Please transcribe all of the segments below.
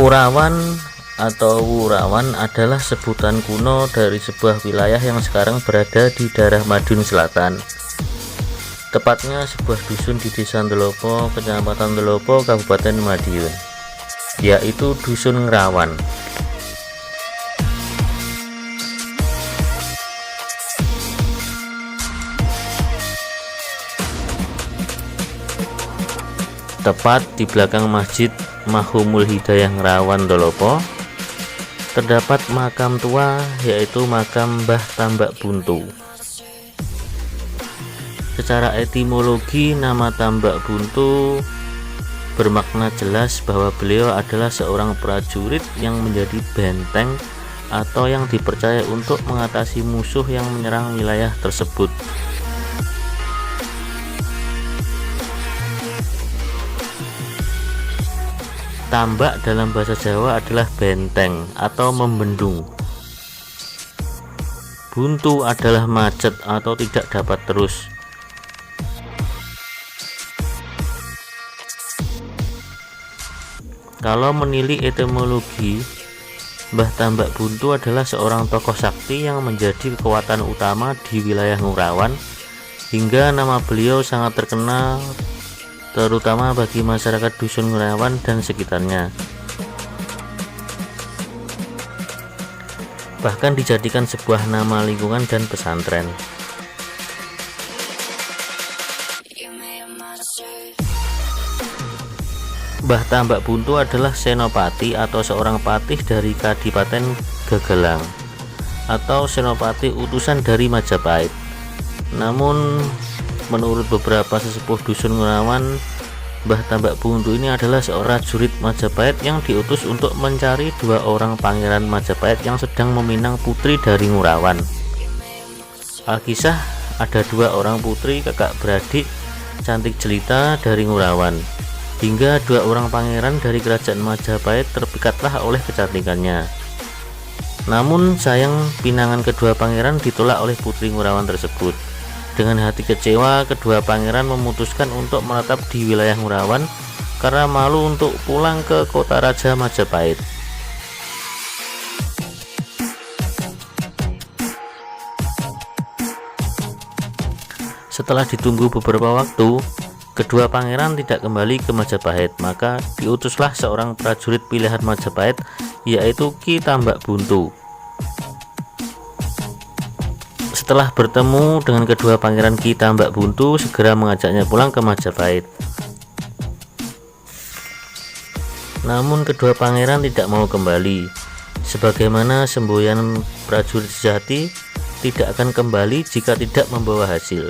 Wurawan atau Wurawan adalah sebutan kuno dari sebuah wilayah yang sekarang berada di daerah Madiun Selatan. Tepatnya sebuah dusun di Desa Ndelopo, Kecamatan Ndelopo, Kabupaten Madiun, yaitu Dusun Ngrawan. Tepat di belakang Masjid Mahumul Hidayah Ngrawan Ndelopo terdapat makam tua, yaitu makam Mbah Tambak Buntu. Secara etimologi, nama Tambak Buntu bermakna jelas bahwa beliau adalah seorang prajurit yang menjadi benteng atau yang dipercaya untuk mengatasi musuh yang menyerang wilayah tersebut. Tambak dalam bahasa Jawa adalah benteng atau membendung. Buntu adalah macet atau tidak dapat terus. Kalau menilik etimologi, Mbah Tambak Buntu adalah seorang tokoh sakti yang menjadi kekuatan utama di wilayah Ngrawan, hingga nama beliau sangat terkenal terutama bagi masyarakat Dusun Ngrawan dan sekitarnya. Bahkan dijadikan sebuah nama lingkungan dan pesantren. Mbah Tambak Buntu adalah senopati atau seorang patih dari Kadipaten Gegelang atau senopati utusan dari Majapahit. Namun menurut beberapa sesepuh Dusun Ngrawan, Mbah Tambak Buntu ini adalah seorang prajurit Majapahit yang diutus untuk mencari dua orang pangeran Majapahit yang sedang meminang putri dari Ngrawan. Alkisah, ada dua orang putri kakak beradik cantik jelita dari Ngrawan, hingga dua orang pangeran dari kerajaan Majapahit terpikatlah oleh kecantikannya. Namun sayang, pinangan kedua pangeran ditolak oleh putri Ngrawan tersebut. Dengan hati kecewa, kedua pangeran memutuskan untuk menetap di wilayah Ngrawan karena malu untuk pulang ke kota Raja Majapahit. Setelah ditunggu beberapa waktu, kedua pangeran tidak kembali ke Majapahit, maka diutuslah seorang prajurit pilihan Majapahit, yaitu Ki Tambak Buntu. Setelah bertemu dengan kedua pangeran, Ki Tambak Buntu segera mengajaknya pulang ke Majapahit. Namun kedua pangeran tidak mau kembali. Sebagaimana semboyan prajurit sejati tidak akan kembali jika tidak membawa hasil,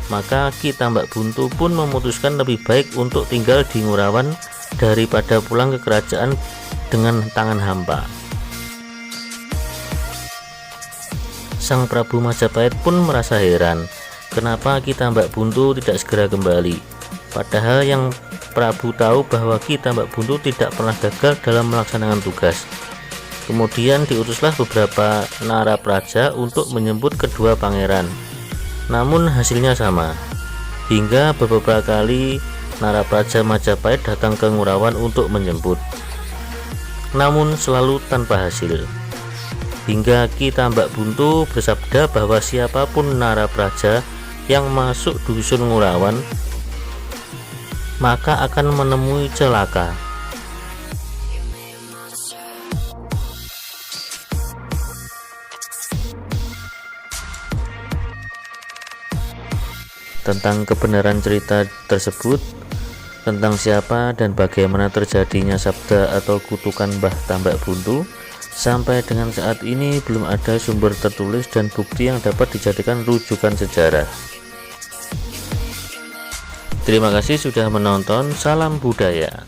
maka Ki Tambak Buntu pun memutuskan lebih baik untuk tinggal di Ngrawan daripada pulang ke kerajaan dengan tangan hampa. Sang Prabu Majapahit pun merasa heran, kenapa Ki Tambak Buntu tidak segera kembali. Padahal yang Prabu tahu bahwa Ki Tambak Buntu tidak pernah gagal dalam melaksanakan tugas. Kemudian diutuslah beberapa narapraja untuk menjemput kedua pangeran. Namun hasilnya sama, hingga beberapa kali narapraja Majapahit datang ke Ngrawan untuk menjemput, namun selalu tanpa hasil. Hingga Ki Tambak Buntu bersabda bahwa siapapun narapraja yang masuk dusun Ngrawan maka akan menemui celaka. Tentang kebenaran cerita tersebut, tentang siapa dan bagaimana terjadinya sabda atau kutukan Mbah Tambak Buntu, sampai dengan saat ini belum ada sumber tertulis dan bukti yang dapat dijadikan rujukan sejarah. Terima kasih sudah menonton. Salam budaya.